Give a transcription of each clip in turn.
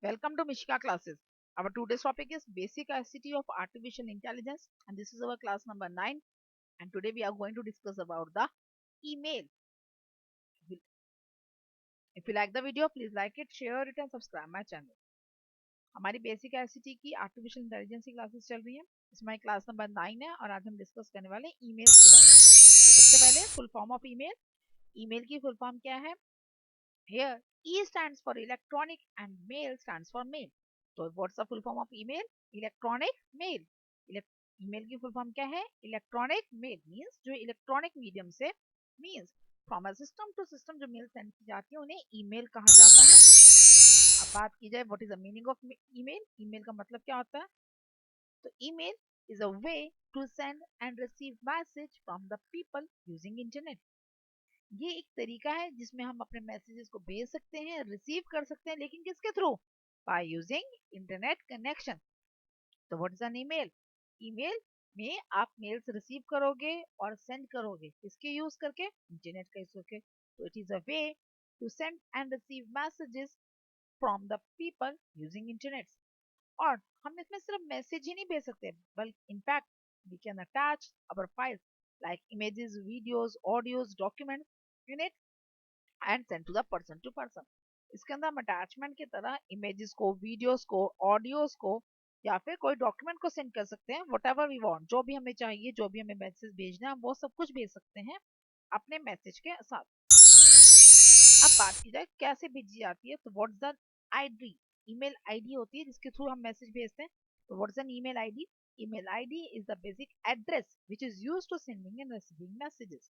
Welcome to Mishika classes. Our today's topic is basic ICT of artificial intelligence, and this is our class number 9. And today we are going to discuss about the email. If you like the video, please like it, share it, and subscribe my channel. हमारी basic ICT की artificial intelligence की classes चल रही हैं. इसमें class number 9 है और आज हम डिस्कस करने वाले हैं ईमेल्स के बारे में. तो सबसे पहले full form of email. Email की फुल फॉर्म क्या है? Here, E stands for electronic and mail stands for mail. So, what's the full form of email? Electronic mail. Email की फुल फॉर्म क्या है? इलेक्ट्रॉनिक मेल मीन्स जो electronic medium से means from a system to system जो mail send की जाती है उन्हें ईमेल कहा जाता है. अब बात की जाए what is the meaning of email. Email का मतलब क्या होता है? तो email is a way to send and receive message from the people using internet. ये एक तरीका है जिसमें हम अपने मैसेजेस को भेज सकते हैं, रिसीव कर सकते हैं, लेकिन किसके through? By using internet connection. तो what is an email? Email में आप मेल्स रिसीव करोगे और सेंड करोगे किसके यूज करके? इंटरनेट का यूज करके. तो it is a way to send and receive messages from the people using internet. और हम इसमें सिर्फ मैसेज ही नहीं भेज सकते, बल्कि in fact we can attach our files like images, videos, audios, documents in it and send to the person to person. इसके अंदर हम अटैचमेंट की तरह इमेजेस को, वीडियोस को, ऑडियोस को या फिर कोई डॉक्यूमेंट को सेंड कर सकते हैं. वट एवर वी वांट, जो भी हमें चाहिए, जो भी हमें मैसेज भेजना है, वो सब कुछ भेज सकते हैं अपने मैसेज के साथ. अब बात की जाए कैसे भेजी जाती है, तो what's the ID? Email ID होती है जिसके थ्रू हम मैसेज भेजते हैं. तो what's an email ID? Email ID is the basic address which is used to sending and receiving messages.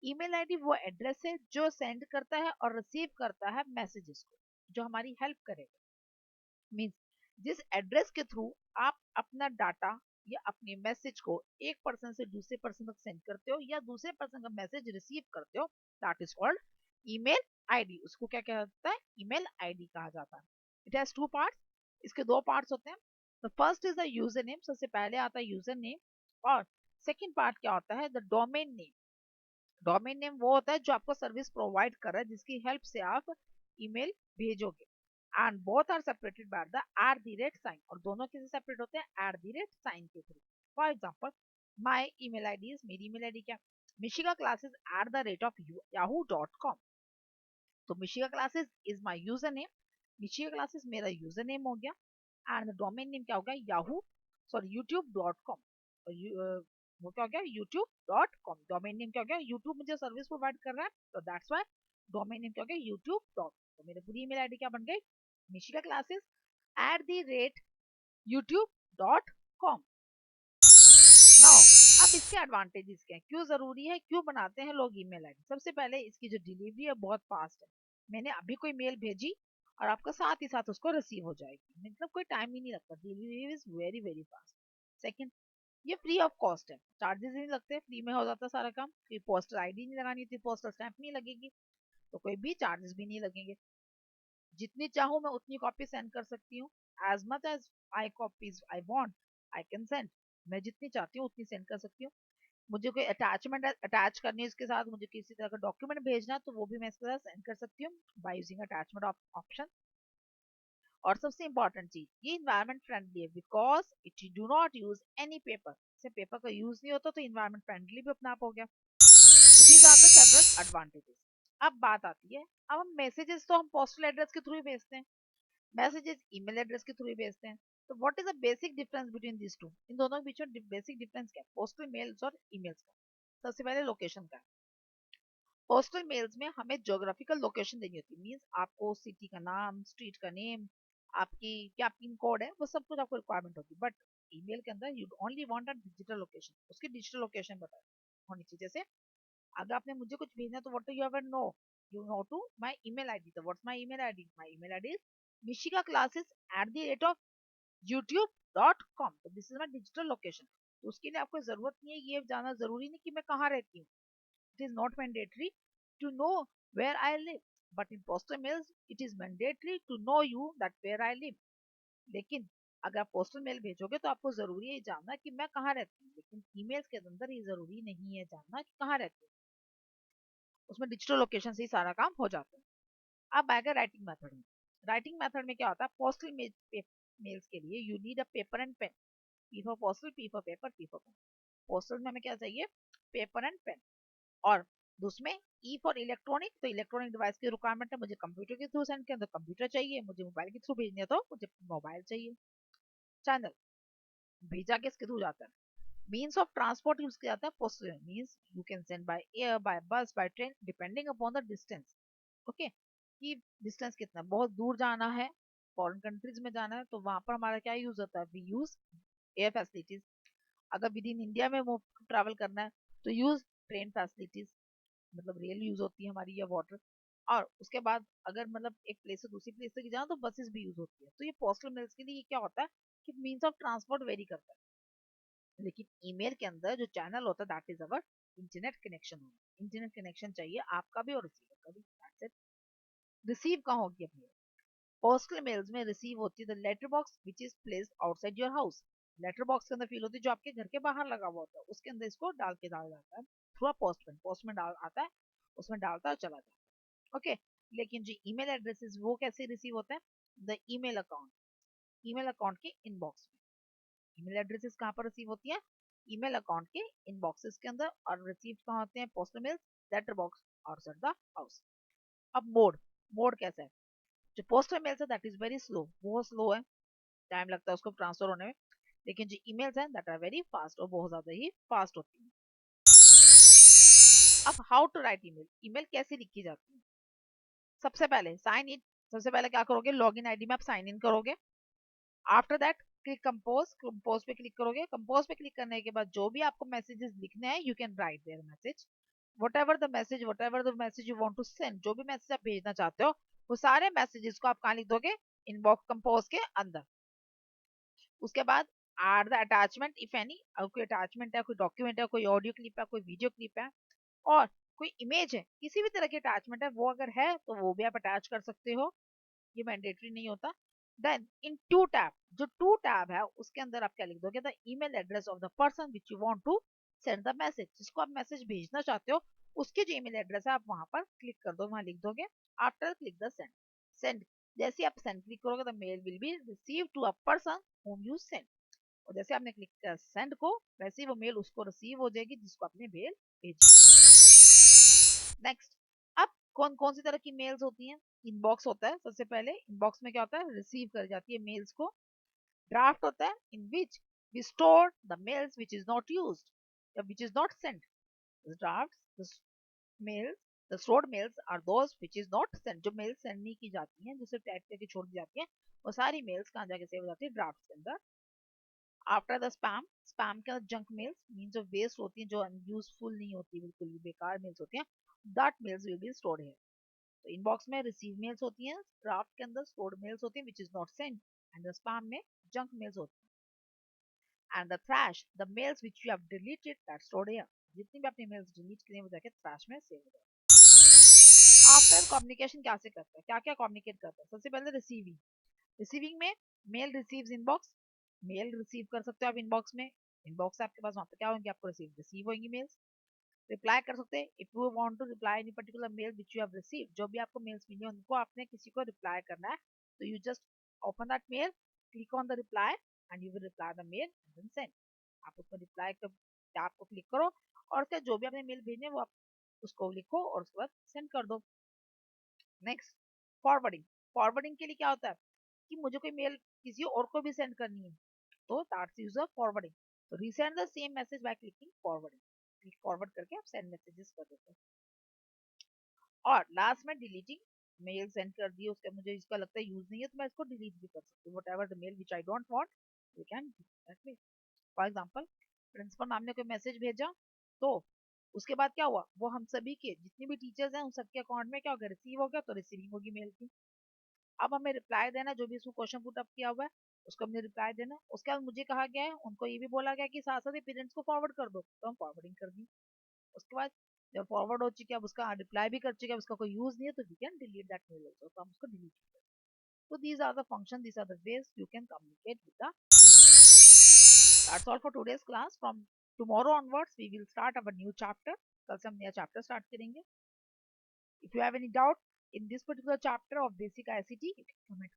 Email ID वो एड्रेस है जो सेंड करता है और रिसीव करता है मैसेजेस को, जो हमारी हेल्प करेगा. मींस जिस एड्रेस के थ्रू आप अपना डाटा या अपने मैसेज को एक पर्सन से दूसरे पर्सन तक सेंड करते हो या दूसरे पर्सन का मैसेज रिसीव करते हो, that is called email ID. उसको क्या कहता है? ईमेल आईडी कहा जाता है. It has two parts. इसके दो पार्ट्स होते हैं. The first is the user name. सबसे पहले आता है यूजर नेम. और सेकेंड पार्ट क्या होता है? The domain name. Domain name वो होता है जो आपको सर्विस प्रोवाइड कर रहा है, जिसकी हेल्प से आप ईमेल भेजोगे. And both are separated by the @ sign. और दोनों किससे सेपरेट होते हैं? @ साइन के through. For example, my email ID is, मेरी ईमेल आईडी क्या? Mishika classes @yahoo.com. तो Mishika classes is my user name. Mishika classes मेरा यूजर नेम हो गया. एंड डोमेन नेम क्या हो गया? Yahoo, sorry, youtube.com. वो क्या हो गया? youtube.com. डोमेन नेम क्या हो गया? यूट्यूब मुझे सर्विस प्रोवाइड कर रहा है, तो दैट्स वाई डोमेन नेम क्या हो गया? youtube. तो मेरे पूरी ईमेल आईडी क्या बन गई? Mishika classes @youtube.com. नाउ अब इसके एडवांटेजेस क्या है? क्यों जरूरी है? क्यों बनाते हैं लोग ईमेल आईडी? सबसे पहले इसकी जो डिलीवरी है बहुत फास्ट है. मैंने अभी कोई मेल भेजी और आपका साथ ही साथ उसको रिसीव हो जाएगी, मतलब कोई टाइम ही नहीं लगता. Delivery is very very fast. Second, ये फ्री ऑफ कॉस्ट है. चार्जेस नहीं लगते, फ्री में हो जाता सारा काम. कोई पोस्टल आईडी नहीं लगानी थी, पोस्टल स्टैंप नहीं लगेगी, तो कोई भी चार्जेस भी नहीं लगेंगे. जितनी चाहूँ मैं उतनी कॉपी सेंड कर सकती हूँ. As much as I copies I want I can send. मैं जितनी चाहती हूँ उतनी सेंड कर सकती हूँ. मुझे कोई अटैचमेंट अटैच करनी है इसके साथ, मुझे किसी तरह का डॉक्यूमेंट भेजना है, तो वो भी मैं इसके साथ सेंड कर सकती हूँ बाय यूजिंग अटैचमेंट ऑप्शन. और सबसे इंपॉर्टेंट चीज, ये इन्वायरमेंट फ्रेंडली है because it do not use any paper. से पेपर का यूज नहीं होता, तो इन्वायरमेंट फ्रेंडली भी अपना आप हो गया. तो these are the several advantages. अब बात आती है, अब हम मैसेजेस तो हम पोस्टल एड्रेस के थ्रू ही भेजते हैं, मैसेजेस ईमेल एड्रेस के थ्रू ही भेजते हैं. तो what is the basic difference between this two? इन दोनों के बीच में बेसिक डिफरेंस क्या है पोस्टल मेल्स और ईमेल्स का? सबसे पहले लोकेशन का. पोस्टल मेल्स में हमें ज्योग्राफिकल लोकेशन देनी होती है. मींस आपको सिटी का नाम, स्ट्रीट का नेम, आपकी क्या पिन कोड है, वो सब कुछ आपको रिक्वायरमेंट होती है. बट ईमेल के अंदर you only want a digital location. उसकी डिजिटल लोकेशन बता होनी चाहिए. जैसे अगर आपने मुझे कुछ भेजना है, तो what do you ever know? You know to my email ID. तो what's my email ID? My email ID is mishikaclasses@youtube.com. तो this is my digital location. तो उसके लिए आपको जरूरत नहीं है, ये जानना जरूरी नहीं कि मैं कहाँ रहती हूँ. It is not mandatory to know where I live, but in postal mails it is mandatory to know you that where I live. लेकिन अगर आप पोस्टल मेल भेजोगे तो आपको जरूरी है जानना कि मैं कहाँ रहती हूँ, लेकिन ईमेल्स के अंदर ये जरूरी नहीं है जानना कि कहाँ रहती हूँ. उसमें डिजिटल लोकेशन से ही सारा काम हो जाता है. अब आएगा राइटिंग मेथड में. राइटिंग मेथड में क्या होता है, पोस्टल मेल्स के लिए you need a paper and pen, P for postal, P for paper, P for pen. Postal में हमें क्या चाहिए, पेपर एंड पेन। और दूसरे ई फॉर इलेक्ट्रॉनिक, तो इलेक्ट्रॉनिक डिवाइस की रिक्वायरमेंट है, मुझे कंप्यूटर के थ्रू सेंड किया तो कंप्यूटर चाहिए, मुझे मोबाइल के थ्रू भेजने तो मुझे मोबाइल चाहिए। चैनल भेजा किसके थ्रू जाता है, means of transport यूज किया जाता है postal, means you can send by air, by bus, by train, depending upon the distance. Okay, कि डिस्टेंस कितना, बहुत दूर जाना है, फॉरेन कंट्रीज में जाना है, तो वहां पर हमारा क्या यूज होता है, वी यूज एयर फैसिलिटीज। अगर विद इन इंडिया में ट्रैवल करना है तो यूज ट्रेन फैसिलिटीज, मतलब रेल यूज होती है हमारी, या वाटर। और उसके बाद अगर मतलब एक प्लेस से दूसरी प्लेस तक जाना तो बसेस भी यूज होती है। तो ये पोस्टल मेल्स के लिए क्या होता है कि मीन्स ऑफ ट्रांसपोर्ट वेरी करता है। लेकिन ईमेल के अंदर जो चैनल होता है that is our internet connection होगा। इंटरनेट कनेक्शन चाहिए आपका भी और रिसीवर का भी, दैट्स इट। रिसीव कहाँ होगी अपनी, पोस्टल मेल्स में रिसीव होती है the letter box which is placed outside your house. Letter box के अंदर फील होती है जो आपके घर के बाहर लगा हुआ होता है, उसके अंदर इसको डाल के डाला जाता है थ्रू पोस्टमैन। पोस्टमैन डाल आता है, उसमें डालता है, चला जाता है। ओके, लेकिन जो ईमेल एड्रेसेस वो कैसे रिसीव होते हैं, the email account, email account के इनबॉक्स में। ईमेल एड्रेसेस कहाँ पर रिसीव होती है, ईमेल अकाउंट के इनबॉक्सेस के अंदर। और रिसीव कहाँ होते हैं, पोस्टल मेल्स, लेटर बॉक्स और सर द हाउस। अब मोड, मोड कैसा है, जो पोस्टल मेल्स है दैट इज वेरी स्लो, बहुत स्लो है, टाइम लगता है उसको ट्रांसफर होने में। लेकिन जो ईमेल्स हैं दैट आर वेरी फास्ट, और बहुत ज्यादा ही फास्ट होती है। अब how to write email, email कैसे लिखी जाती है, सबसे पहले साइन इन, सबसे पहले क्या करोगे, लॉगिन आईडी में आप साइन इन करोगे। After that click compose, compose पे क्लिक करोगे। कंपोज पे क्लिक करने के बाद जो भी आपको मैसेजेस लिखने हैं you can write there message, whatever the message you want to send, जो भी मैसेज आप भेजना चाहते हो वो सारे मैसेजेस को आप कहाँ लिख दोगे, इनबॉक्स कंपोज के अंदर। उसके बाद are the attachment if any, अगर कोई अटैचमेंट है, कोई डॉक्यूमेंट है, कोई ऑडियो क्लिप है, कोई वीडियो क्लिप है, और कोई इमेज है, किसी भी तरह की अटैचमेंट है, वो अगर है तो वो भी आप अटैच कर सकते हो, ये मैंडेटरी नहीं होता। देन इन टू टैब, जो टू टैब है उसके अंदर आप क्या लिख दोगे, the email address of the person which you want to send the message, जिसको आप मैसेज भेजना चाहते हो उसके जो ईमेल एड्रेस है आप वहां पर क्लिक कर दो, वहां लिख दोगे। After click the send, send, जैसे आप सेंड क्लिक करोगे the mail will be receive to a person whom you send, और जैसे आपने क्लिक किया सेंड को, वैसे ही वो मेल उसको रिसीव हो जाएगी जिसको आपने मेल भेजी। नेक्स्ट, अब कौन कौन सी तरह की मेल्स होती हैं, इनबॉक्स होता है सबसे पहले, इनबॉक्स में क्या होता है, रिसीव कर जाती है मेल्स को। ड्राफ्ट होता है, in which we store the mails which is not used या which is not sent. Draft, the mails, the stored mails are those which is not sent, जो मेल्स सेंड नहीं की जाती हैं, जो सिर्फ टाइप करके छोड़ दी जाती हैं, वो सारी मेल्स कहाँ जाके सेव हो जाती है, ड्राफ्ट के अंदर। आफ्टर द स्पैम, स्पैम के अंदर जंक मेल्स मीन जो वेस्ट होती हैं, जो अनयूजफुल नहीं होती, बिल्कुल भी बेकार मेल्स होती हैं, that mails will be stored here. तो इनबॉक्स में रिसीव मेल्स होती हैं, ड्राफ्ट के अंदर स्टोर्ड मेल्स होती हैं which is not sent, and the spam में जंक मेल्स होती हैं। And the trash, the mails which you have deleted that stored here, जितनी भी अपनी मेल्स डिलीट करें वो जाके थ्रैश में सेव हो जाए। आफ्टर कम्युनिकेशन क्या से करता है, क्या क्या कम्युनिकेट करता है, सबसे पहले रिसीविंग, रिसीविंग में mail receives inbox, mail receive कर सकते हो आप इनबॉक्स में, इनबॉक्स आपके पास, वहां पे क्या होंगे, आपको रिसीव होंगी मेल्स। रिप्लाई कर सकते हैं, if you want to reply any particular mail which you have received, जो भी आपको मेल्स मिली उनको आपने किसी को रिप्लाई करना है, तो you just open that mail, click on the reply and you will reply the mail and then send. आप उसको रिप्लाई कर टैब को क्लिक करो और उसका जो भी आपने मेल भेजने वो आप उसको लिखो और उसके बाद सेंड कर दो। नेक्स्ट, फॉरवर्डिंग, फॉरवर्डिंग के लिए क्या होता है कि मुझे कोई मेल किसी और को भी सेंड करनी है, तो दैट्स यूज ऑफ फॉरवर्डिंग। तो resend the same message by clicking forwarding, click forward करके आप सेंड मैसेजेस कर देते हैं। और लास्ट में डिलीटिंग, मेल सेंड कर दिए, उसका मुझे इसका लगता है यूज नहीं है तो मैं इसको डिलीट भी कर सकती हूँ, whatever the mail which I don't want we can that way. For example, principal ma'am ने कोई मैसेज भेजा, तो उसके बाद क्या हुआ, वो हम सभी के जितने भी टीचर्स हैं उन सबके अकाउंट में क्या हो गया, रिसीव हो गया, तो रिसीविंग होगी मेल की। अब हमें रिप्लाई देना, जो भी उसको क्वेश्चन पुट अप किया हुआ है उसको हमने रिप्लाई देना। उसके बाद मुझे कहा गया है, उनको ये भी बोला गया कि साथ साथ पेरेंट्स को फॉरवर्ड कर दो, तो हम फॉरवर्डिंग कर दी। उसके बाद जब फॉरवर्ड हो चुकी है, अब उसका रिप्लाई भी कर चुके हैं, उसका कोई यूज नहीं है, तो we can delete that mail also, तो हम उसको डिलीट कर दें। तो these are the function, these are the ways you can communicate with the. That's all for today's class. From tomorrow onwards we will start our new chapter, कल से हम नया चैप्टर स्टार्ट करेंगे। If you have any doubt in this particular chapter of basic ICT? Comment.